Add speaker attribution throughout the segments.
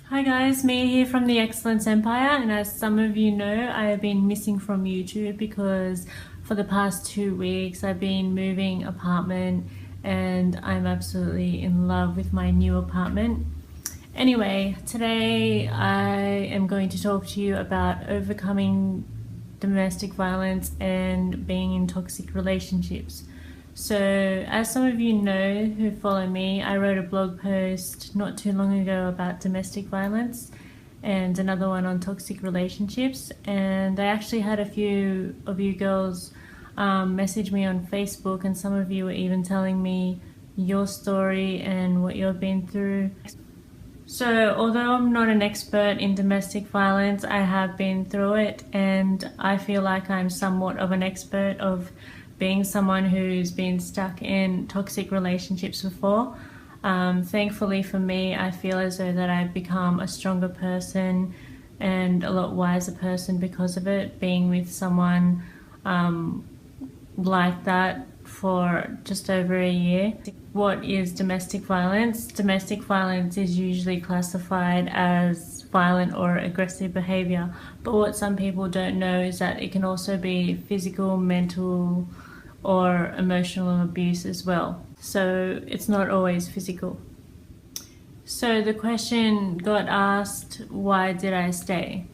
Speaker 1: Hi guys, Mia here from the Excellence Empire, and as some of you know, I have been missing from YouTube because for the past 2 weeks I've been moving apartment and I'm absolutely in love with my new apartment. Anyway, today I am going to talk to you about overcoming domestic violence and being in toxic relationships. So, as some of you know who follow me, I wrote a blog post not too long ago about domestic violence and another one on toxic relationships. And I actually had a few of you girls message me on Facebook, and some of you were even telling me your story and what you've been through. So, although I'm not an expert in domestic violence, I have been through it, and I feel like I'm somewhat of an expert of being someone who's been stuck in toxic relationships before. Thankfully for me, I feel as though that I've become a stronger person and a lot wiser person because of it, being with someone like that for just over a year. What is domestic violence? Domestic violence is usually classified as violent or aggressive behavior, but what some people don't know is that it can also be physical, mental, or emotional abuse as well. So it's not always physical. So the question got asked, why did I stay?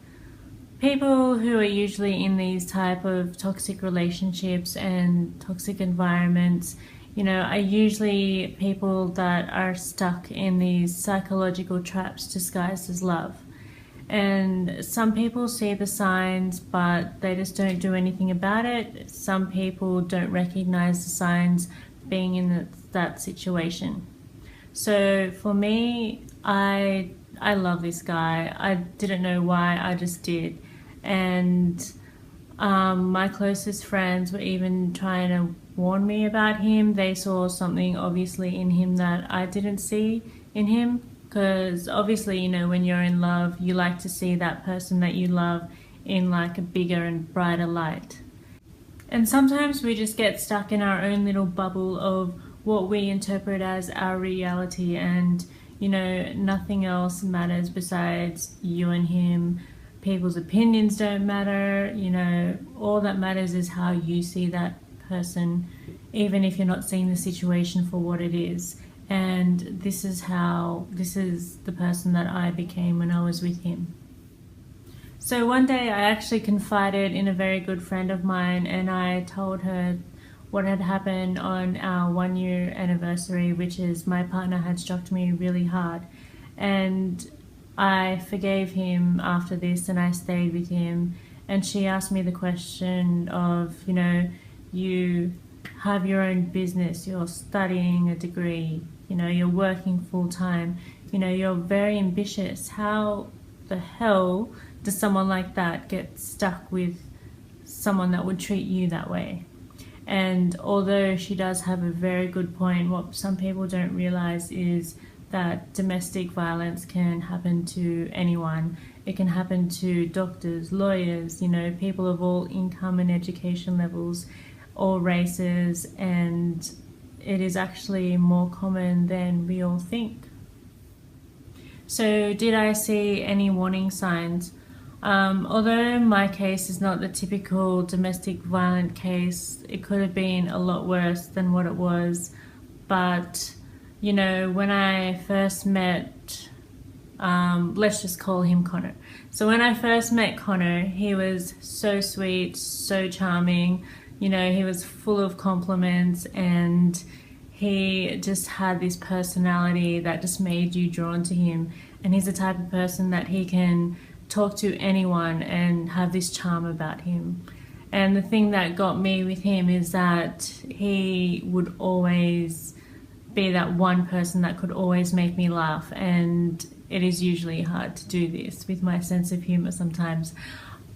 Speaker 1: People who are usually in these type of toxic relationships and toxic environments, are usually people that are stuck in these psychological traps disguised as love. And some people see the signs, but they just don't do anything about it. Some people don't recognize the signs being in that situation. So for me, I love this guy. I didn't know why, I just did. And my closest friends were even trying to warn me about him. They saw something obviously in him that I didn't see in him. Because obviously, when you're in love, you like to see that person that you love in like a bigger and brighter light. And sometimes we just get stuck in our own little bubble of what we interpret as our reality, and nothing else matters besides you and him. People's opinions don't matter, all that matters is how you see that person, even if you're not seeing the situation for what it is. And this is the person that I became when I was with him. So one day I actually confided in a very good friend of mine, and I told her what had happened on our 1 year anniversary, which is my partner had struck me really hard. And I forgave him after this and I stayed with him. And she asked me the question of, you have your own business, you're studying a degree, you're working full time, you're very ambitious. How the hell does someone like that get stuck with someone that would treat you that way? And although she does have a very good point, what some people don't realize is that domestic violence can happen to anyone. It can happen to doctors, lawyers, people of all income and education levels, all races, and it is actually more common than we all think. So did I see any warning signs? Although my case is not the typical domestic violent case, it could have been a lot worse than what it was. But when I first met, let's just call him Connor. So when I first met Connor, he was so sweet, so charming. He was full of compliments, and he just had this personality that just made you drawn to him. And he's the type of person that he can talk to anyone and have this charm about him. And the thing that got me with him is that he would always be that one person that could always make me laugh, and it is usually hard to do this with my sense of humor sometimes.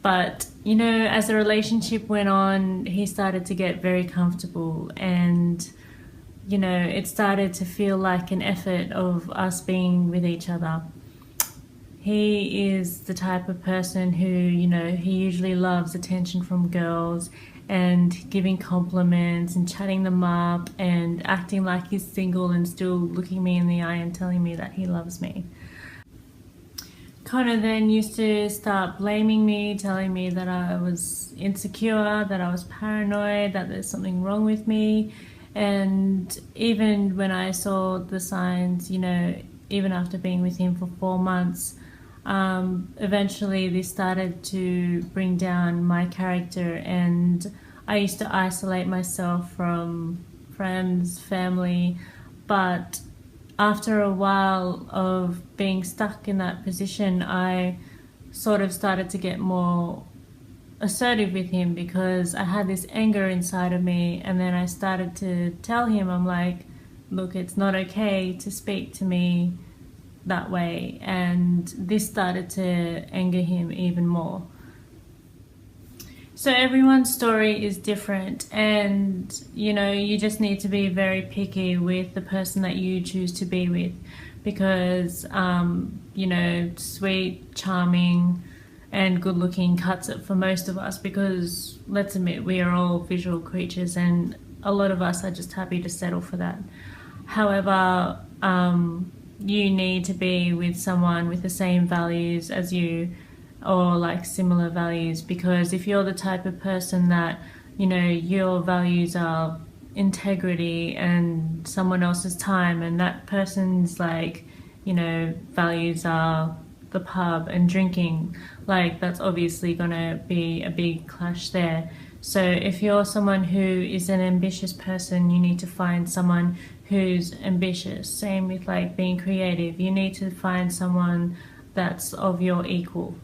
Speaker 1: But as the relationship went on, he started to get very comfortable, and it started to feel like an effort of us being with each other. He is the type of person who, he usually loves attention from girls, and giving compliments and chatting them up and acting like he's single and still looking me in the eye and telling me that he loves me. Connor then used to start blaming me, telling me that I was insecure, that I was paranoid, that there's something wrong with me. And even when I saw the signs, even after being with him for 4 months, eventually this started to bring down my character, and I used to isolate myself from friends, family. But after a while of being stuck in that position, I sort of started to get more assertive with him because I had this anger inside of me, and then I started to tell him, I'm like, look, it's not okay to speak to me that way, and this started to anger him even more. So everyone's story is different, and you just need to be very picky with the person that you choose to be with, because sweet, charming and good looking cuts it for most of us, because let's admit, we are all visual creatures and a lot of us are just happy to settle for that. However, you need to be with someone with the same values as you, or like similar values, because if you're the type of person that your values are integrity and someone else's time, and that person's values are the pub and drinking, that's obviously gonna be a big clash there. So if you're someone who is an ambitious person, you need to find someone who's ambitious. Same with being creative, you need to find someone that's of your equal.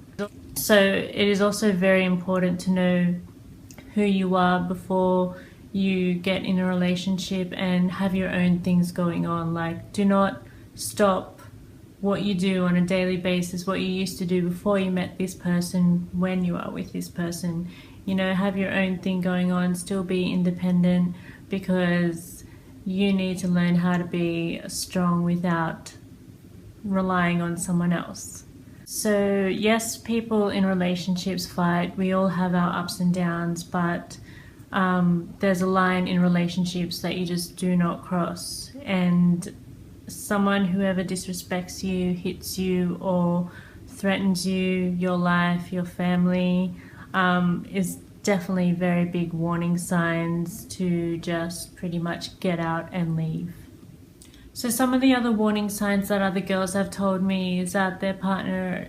Speaker 1: So it is also very important to know who you are before you get in a relationship and have your own things going on. Do not stop what you do on a daily basis, what you used to do before you met this person, when you are with this person. Have your own thing going on, still be independent, because you need to learn how to be strong without relying on someone else. So yes, people in relationships fight. We all have our ups and downs, but there's a line in relationships that you just do not cross. And someone who ever disrespects you, hits you, or threatens you, your life, your family, is definitely very big warning signs to just pretty much get out and leave. So some of the other warning signs that other girls have told me is that their partner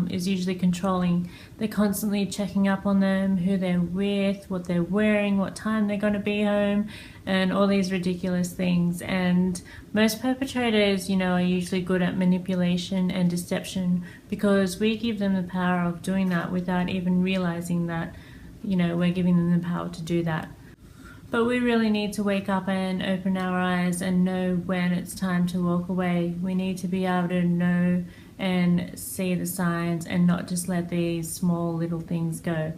Speaker 1: is usually controlling. They're constantly checking up on them, who they're with, what they're wearing, what time they're going to be home, and all these ridiculous things. And most perpetrators, are usually good at manipulation and deception, because we give them the power of doing that without even realizing that, we're giving them the power to do that. But we really need to wake up and open our eyes and know when it's time to walk away. We need to be able to know and see the signs and not just let these small little things go,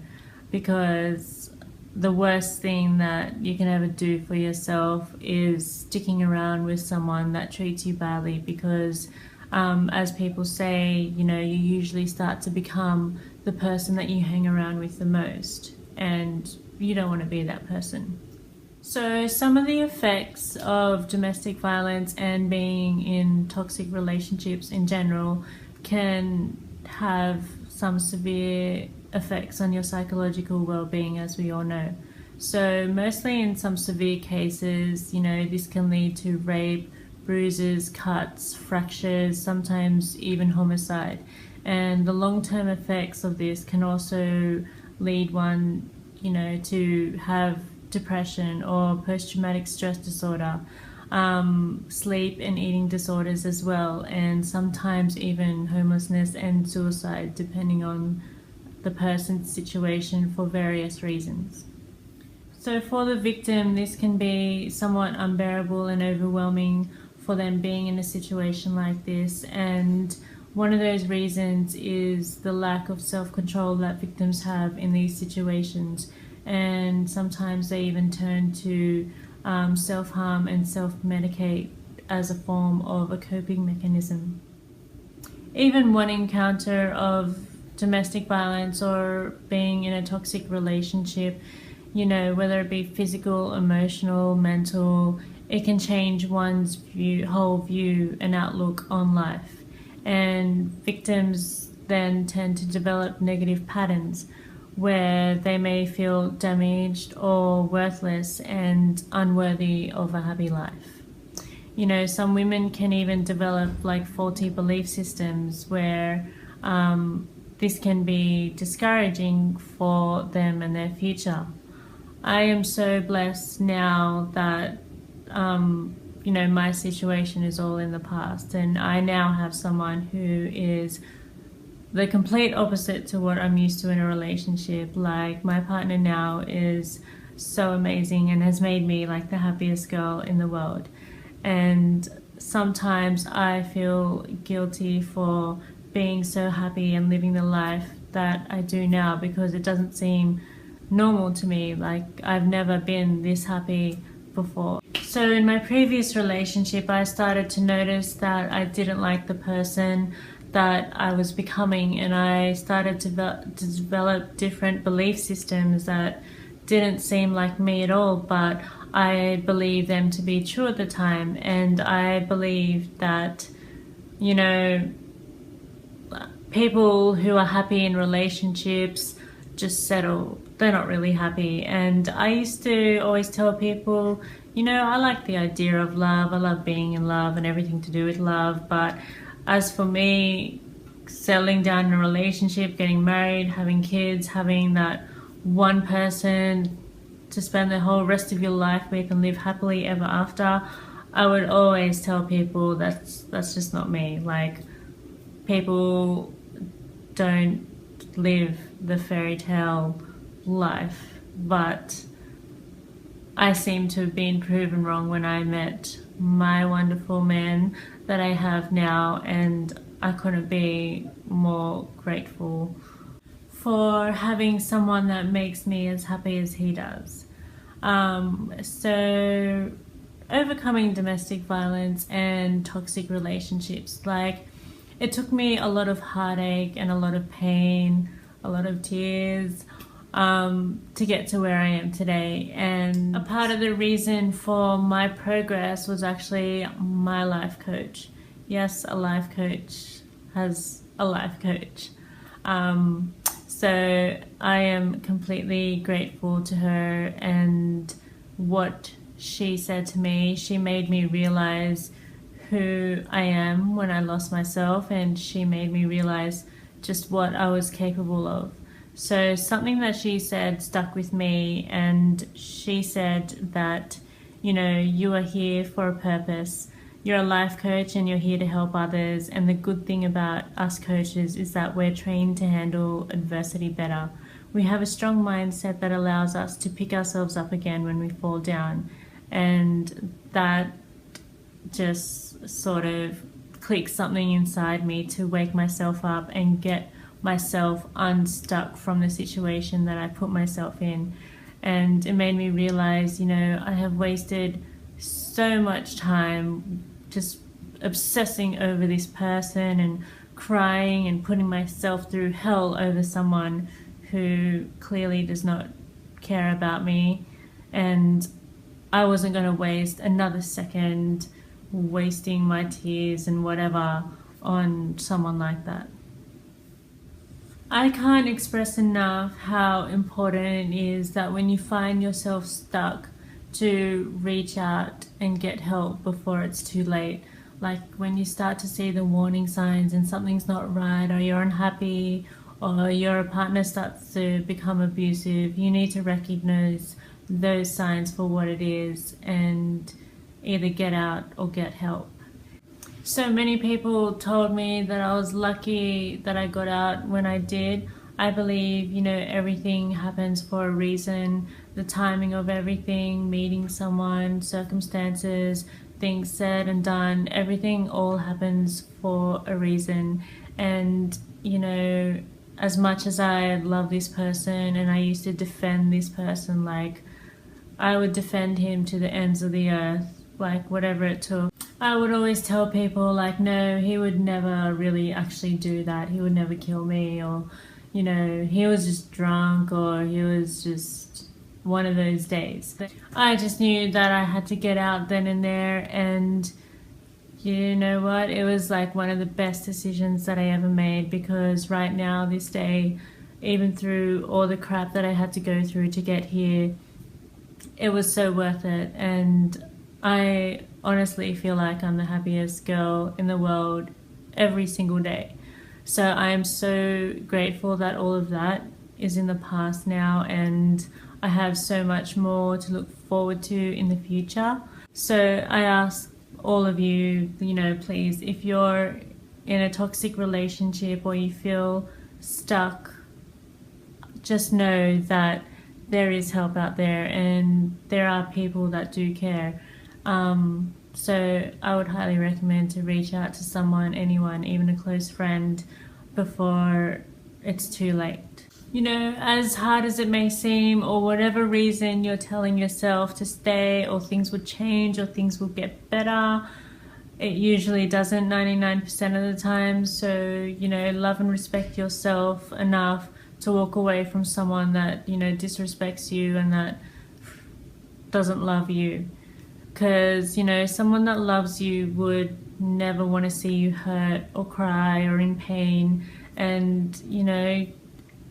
Speaker 1: because the worst thing that you can ever do for yourself is sticking around with someone that treats you badly, because as people say, you usually start to become the person that you hang around with the most, and you don't want to be that person. So some of the effects of domestic violence and being in toxic relationships in general can have some severe effects on your psychological well-being, as we all know. So mostly in some severe cases, this can lead to rape, bruises, cuts, fractures, sometimes even homicide. And the long-term effects of this can also lead one, to have depression or post-traumatic stress disorder, sleep and eating disorders as well, and sometimes even homelessness and suicide, depending on the person's situation for various reasons. So for the victim, this can be somewhat unbearable and overwhelming for them being in a situation like this, and one of those reasons is the lack of self-control that victims have in these situations, and sometimes they even turn to self-harm and self-medicate as a form of a coping mechanism. Even one encounter of domestic violence or being in a toxic relationship you know, whether it be physical, emotional, mental, it can change one's whole view and outlook on life. And victims then tend to develop negative patterns where they may feel damaged or worthless and unworthy of a happy life. You know, some women can even develop like faulty belief systems where this can be discouraging for them and their future. I am so blessed now that you know, my situation is all in the past, and I now have someone who is the complete opposite to what I'm used to in a relationship. Like, my partner now is so amazing and has made me like the happiest girl in the world. And sometimes I feel guilty for being so happy and living the life that I do now, because it doesn't seem normal to me. Like, I've never been this happy before. So in my previous relationship, I started to notice that I didn't like the person that I was becoming, and I started to develop different belief systems that didn't seem like me at all, but I believed them to be true at the time. And I believed that, you know, people who are happy in relationships just settle. They're not really happy. And I used to always tell people, you know, I like the idea of love. I love being in love and everything to do with love. But as for me, settling down in a relationship, getting married, having kids, having that one person to spend the whole rest of your life with and live happily ever after, I would always tell people that's just not me. Like, people don't live the fairy tale life, but I seem to have been proven wrong when I met my wonderful man that I have now, and I couldn't be more grateful for having someone that makes me as happy as he does. So overcoming domestic violence and toxic relationships, like, it took me a lot of heartache and a lot of pain, a lot of tears, to get to where I am today. And a part of the reason for my progress was actually my life coach. Yes, a life coach has a life coach. So I am completely grateful to her and what she said to me. She made me realize who I am when I lost myself, and she made me realize just what I was capable of. So something that she said stuck with me, and she said that, you know, you are here for a purpose. You're a life coach and you're here to help others, and the good thing about us coaches is that we're trained to handle adversity better. We have a strong mindset that allows us to pick ourselves up again when we fall down, and that just sort of clicked something inside me to wake myself up and get myself unstuck from the situation that I put myself in. And it made me realize, you know, I have wasted so much time just obsessing over this person and crying and putting myself through hell over someone who clearly does not care about me. And I wasn't going to waste another second wasting my tears and whatever on someone like that. I can't express enough how important it is that when you find yourself stuck, to reach out and get help before it's too late. Like, when you start to see the warning signs and something's not right, or you're unhappy, or your partner starts to become abusive, you need to recognize those signs for what it is and either get out or get help. So many people told me that I was lucky that I got out when I did. I believe, you know, everything happens for a reason. The timing of everything, meeting someone, circumstances, things said and done, everything all happens for a reason. And, you know, as much as I love this person and I used to defend this person, like, I would defend him to the ends of the earth, like, whatever it took. I would always tell people, like, no, he would never really actually do that. He would never kill me, or, you know, he was just drunk, or he was just one of those days. I just knew that I had to get out then and there, and you know what? It was like one of the best decisions that I ever made, because right now, this day, even through all the crap that I had to go through to get here, it was so worth it. And I honestly feel like I'm the happiest girl in the world every single day. So I am so grateful that all of that is in the past now, and I have so much more to look forward to in the future. So I ask all of you, please, if you're in a toxic relationship or you feel stuck, just know that there is help out there, and there are people that do care. So I would highly recommend to reach out to someone, anyone, even a close friend, before it's too late. As hard as it may seem, or whatever reason you're telling yourself to stay, or things will change, or things will get better, it usually doesn't 99% of the time. So, love and respect yourself enough to walk away from someone that, disrespects you and that doesn't love you. Because, someone that loves you would never want to see you hurt or cry or in pain. And,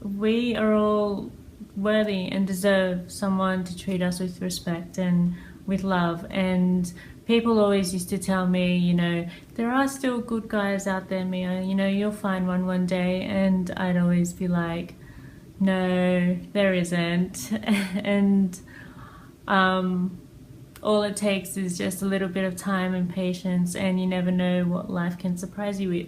Speaker 1: we are all worthy and deserve someone to treat us with respect and with love. And people always used to tell me, there are still good guys out there, Mia, you'll find one day. And I'd always be like, no, there isn't. And all it takes is just a little bit of time and patience, and you never know what life can surprise you with.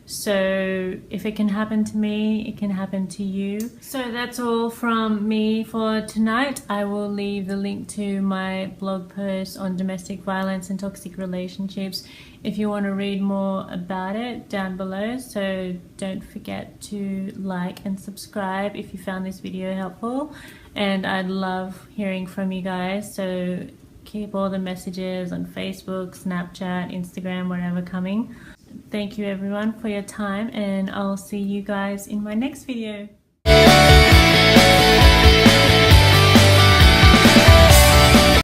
Speaker 1: So if it can happen to me, it can happen to you. So that's all from me for tonight. I will leave the link to my blog post on domestic violence and toxic relationships if you want to read more about it down below. So don't forget to like and subscribe if you found this video helpful. And I'd love hearing from you guys. So keep all the messages on Facebook, Snapchat, Instagram, whatever coming. Thank you everyone for your time, and I'll see you guys in my next video.